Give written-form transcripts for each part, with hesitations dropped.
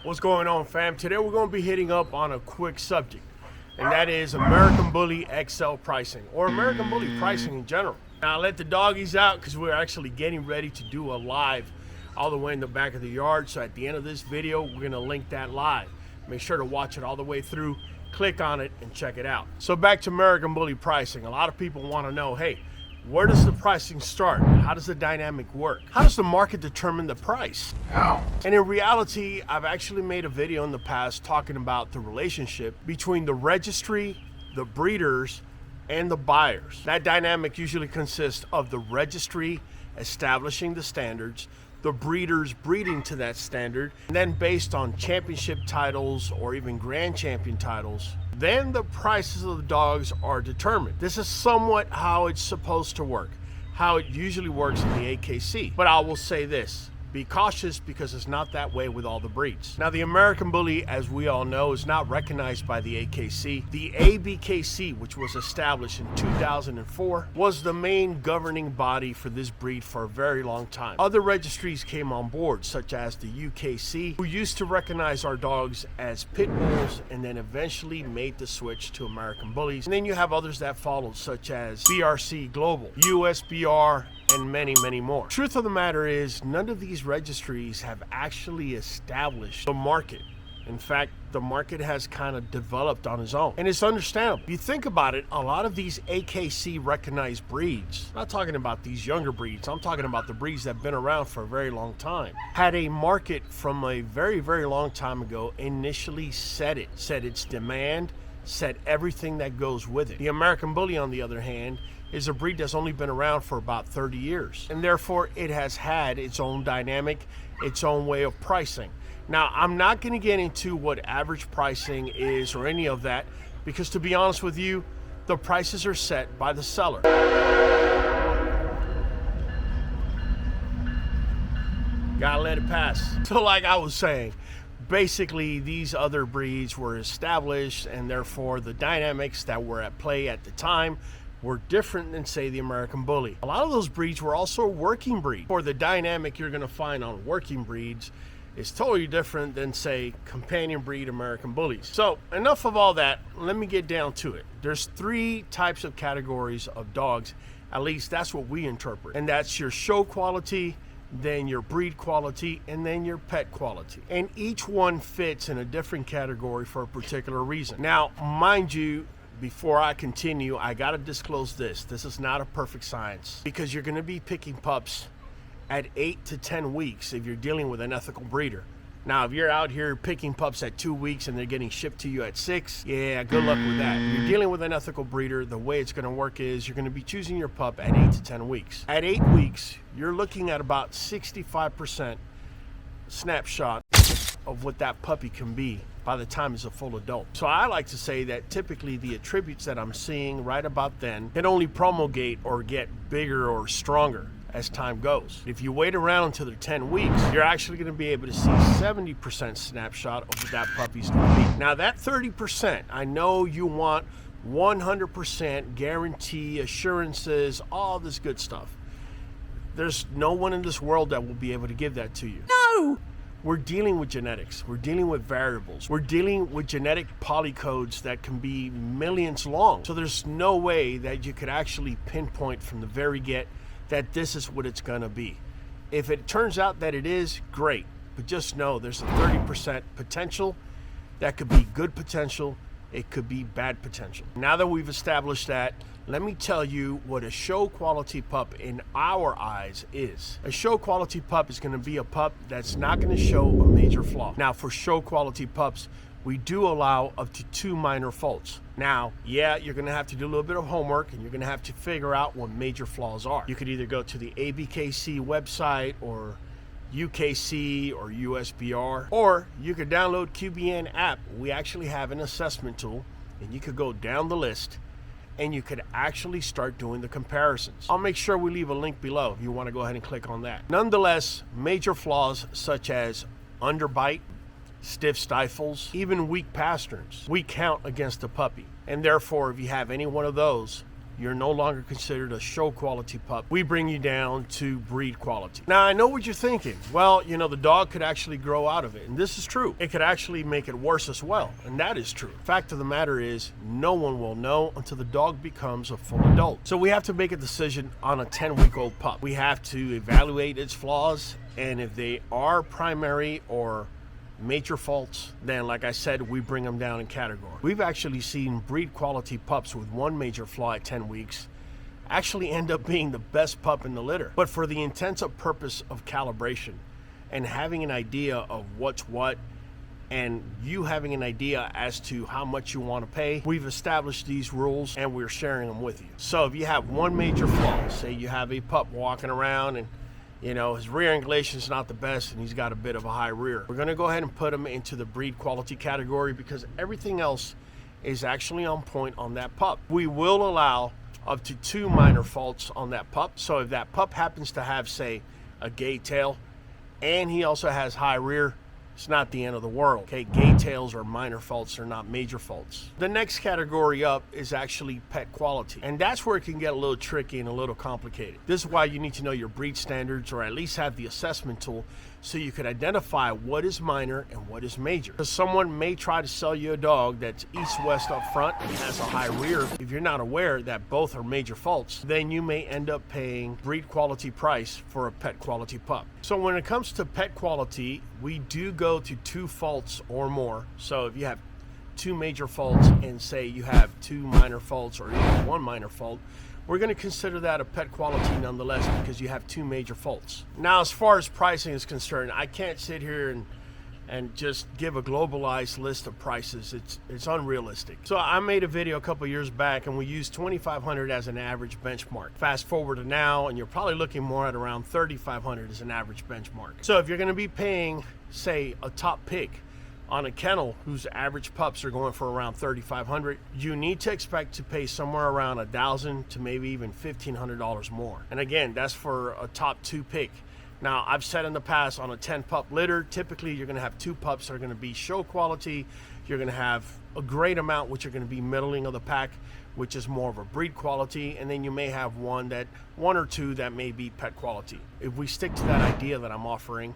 What's going on, fam? Today we're going to be hitting up on a quick subject, and that is American Bully XL pricing, or American Bully pricing in general. Now I let the doggies out because we're actually getting ready to do a live all the way in the back of the yard. So at the end of this video, we're going to link that live. Make sure to watch it all the way through, click on it, and check it out. So back to American Bully pricing. A lot of people want to know, hey, where does the pricing start? How does the dynamic work? How does the market determine the price? How? And in reality, I've actually made a video in the past talking about the relationship between the registry, the breeders, and the buyers. That dynamic usually consists of the registry establishing the standards, the breeders breeding to that standard, and then based on championship titles or even grand champion titles, then the prices of the dogs are determined. This is somewhat how it's supposed to work, how it usually works in the AKC. But I will say this, be cautious because it's not that way with all the breeds. Now the American Bully, as we all know, is not recognized by the AKC. The ABKC, which was established in 2004, was the main governing body for this breed for a very long time. Other registries came on board, such as the UKC, who used to recognize our dogs as pit bulls and then eventually made the switch to American Bullies. And then you have others that followed, such as BRC Global, USBR, and many, many more. Truth of the matter is, none of these registries have actually established the market. In fact, the market has kind of developed on its own. And it's understandable. If you think about it, a lot of these AKC recognized breeds, I'm not talking about these younger breeds, I'm talking about the breeds that have been around for a very long time, had a market from a very, very long time ago initially set its demand, set everything that goes with it. The American Bully, on the other hand, is a breed that's only been around for about 30 years. And therefore, it has had its own dynamic, its own way of pricing. Now, I'm not gonna get into what average pricing is or any of that, because to be honest with you, the prices are set by the seller. Gotta let it pass. So like I was saying, basically these other breeds were established, and therefore the dynamics that were at play at the time were different than, say, the American Bully. A lot of those breeds were also working breeds. For the dynamic you're gonna find on working breeds is totally different than, say, companion breed American Bullies. So enough of all that, let me get down to it. There's three types of categories of dogs, at least that's what we interpret. And that's your show quality, then your breed quality, and then your pet quality. And each one fits in a different category for a particular reason. Now, mind you, before I continue, I gotta disclose this. This is not a perfect science, because you're gonna be picking pups at 8 to 10 weeks if you're dealing with an ethical breeder. Now, if you're out here picking pups at 2 weeks and they're getting shipped to you at 6, yeah, good luck with that. If you're dealing with an ethical breeder, the way it's gonna work is you're gonna be choosing your pup at 8 to 10 weeks. At 8 weeks, you're looking at about 65% snapshot of what that puppy can be by the time it's a full adult. So I like to say that typically the attributes that I'm seeing right about then can only promulgate or get bigger or stronger as time goes. If you wait around until they're 10 weeks, you're actually gonna be able to see 70% snapshot of what that puppy's gonna be. Now that 30%, I know you want 100% guarantee, assurances, all this good stuff. There's no one in this world that will be able to give that to you. No! We're dealing with genetics, we're dealing with variables, we're dealing with genetic polycodes that can be millions long. So there's no way that you could actually pinpoint from the very get that this is what it's gonna be. If it turns out that it is, great, but just know there's a 30% potential. That could be good potential, it could be bad potential. Now that we've established that, let me tell you what a show quality pup in our eyes is. A show quality pup is gonna be a pup that's not gonna show a major flaw. Now for show quality pups, we do allow up to 2 minor faults. Now, yeah, you're gonna have to do a little bit of homework and you're gonna have to figure out what major flaws are. You could either go to the ABKC website or UKC or USBR, or you could download QBN app. We actually have an assessment tool, and you could go down the list and you could actually start doing the comparisons. I'll make sure we leave a link below if you want to go ahead and click on that. Nonetheless, major flaws such as underbite, stiff stifles, even weak pasterns, we count against the puppy. And therefore, if you have any one of those, you're no longer considered a show quality pup. We bring you down to breed quality. Now, I know what you're thinking. Well, you know, the dog could actually grow out of it, and this is true. It could actually make it worse as well, and that is true. Fact of the matter is, no one will know until the dog becomes a full adult. So we have to make a decision on a 10-week-old pup. We have to evaluate its flaws, and if they are primary or major faults, then like I said, we bring them down in category. We've actually seen breed quality pups with one major flaw at 10 weeks actually end up being the best pup in the litter. But for the intensive purpose of calibration and having an idea of what's what, and you having an idea as to how much you want to pay, we've established these rules and we're sharing them with you. So if you have one major flaw, say you have a pup walking around and you know, his rear angulation is not the best and he's got a bit of a high rear, we're gonna go ahead and put him into the breed quality category because everything else is actually on point on that pup. We will allow up to 2 minor faults on that pup. So if that pup happens to have, say, a gay tail and he also has high rear, it's not the end of the world. Okay, gay tails are minor faults, they're not major faults. The next category up is actually pet quality, and that's where it can get a little tricky and a little complicated. This is why you need to know your breed standards, or at least have the assessment tool so you can identify what is minor and what is major. Because someone may try to sell you a dog that's east-west up front and has a high rear. If you're not aware that both are major faults, then you may end up paying breed quality price for a pet quality pup. So when it comes to pet quality, we do go to 2 faults or more. So if you have 2 major faults and say you have 2 minor faults or even 1 minor fault, we're going to consider that a pet quality nonetheless because you have 2 major faults. Now, as far as pricing is concerned, I can't sit here and just give a globalized list of prices. It's unrealistic. So I made a video a couple years back and we used $2,500 as an average benchmark. Fast forward to now and you're probably looking more at around $3,500 as an average benchmark. So if you're going to be paying, say, a top pick on a kennel whose average pups are going for around $3,500, you need to expect to pay somewhere around $1,000 to maybe even $1,500 more. And again, that's for a top 2 pick. Now, I've said in the past on a 10 pup litter, typically you're going to have 2 pups that are going to be show quality. You're going to have a great amount which are going to be middling of the pack, which is more of a breed quality, and then you may have one or two that may be pet quality. If we stick to that idea that I'm offering,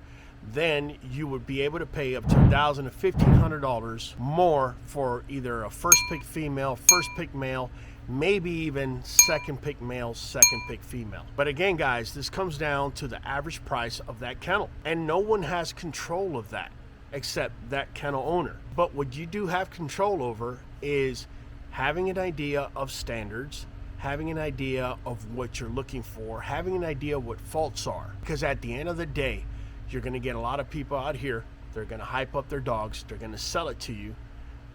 then you would be able to pay up to $1,000 to $1,500 more for either a first pick female, first pick male, maybe even second pick male, second pick female. But again, guys, this comes down to the average price of that kennel, and no one has control of that except that kennel owner. But what you do have control over is having an idea of standards, having an idea of what you're looking for, having an idea what faults are. Because at the end of the day, you're going to get a lot of people out here, they're going to hype up their dogs, they're going to sell it to you.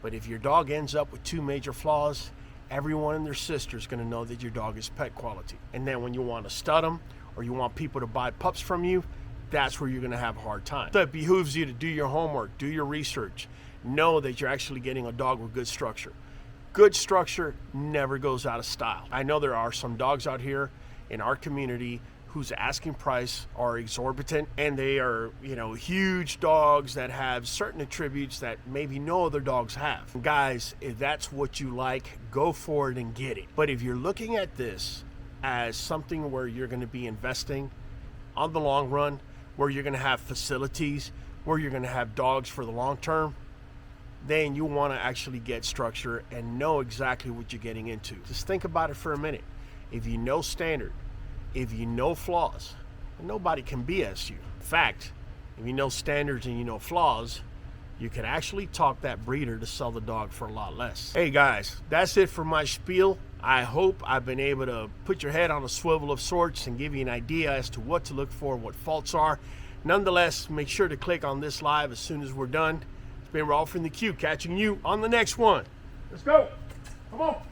But if your dog ends up with 2 major flaws, everyone and their sister is going to know that your dog is pet quality. And then when you want to stud them or you want people to buy pups from you, that's where you're going to have a hard time. So it behooves you to do your homework, do your research, know that you're actually getting a dog with good structure. Good structure never goes out of style. I know there are some dogs out here in our community whose asking price are exorbitant, and they are, you know, huge dogs that have certain attributes that maybe no other dogs have. Guys, if that's what you like, go for it and get it. But if you're looking at this as something where you're going to be investing on the long run, where you're going to have facilities, where you're going to have dogs for the long term, then you want to actually get structure and know exactly what you're getting into. Just think about it for a minute. If you know standard, if you know flaws, nobody can BS you. In fact, if you know standards and you know flaws, you can actually talk that breeder to sell the dog for a lot less. Hey guys, that's it for my spiel. I hope I've been able to put your head on a swivel of sorts and give you an idea as to what to look for, what faults are. Nonetheless, make sure to click on this live as soon as we're done. It's been Raul from the Q, catching you on the next one. Let's go. Come on.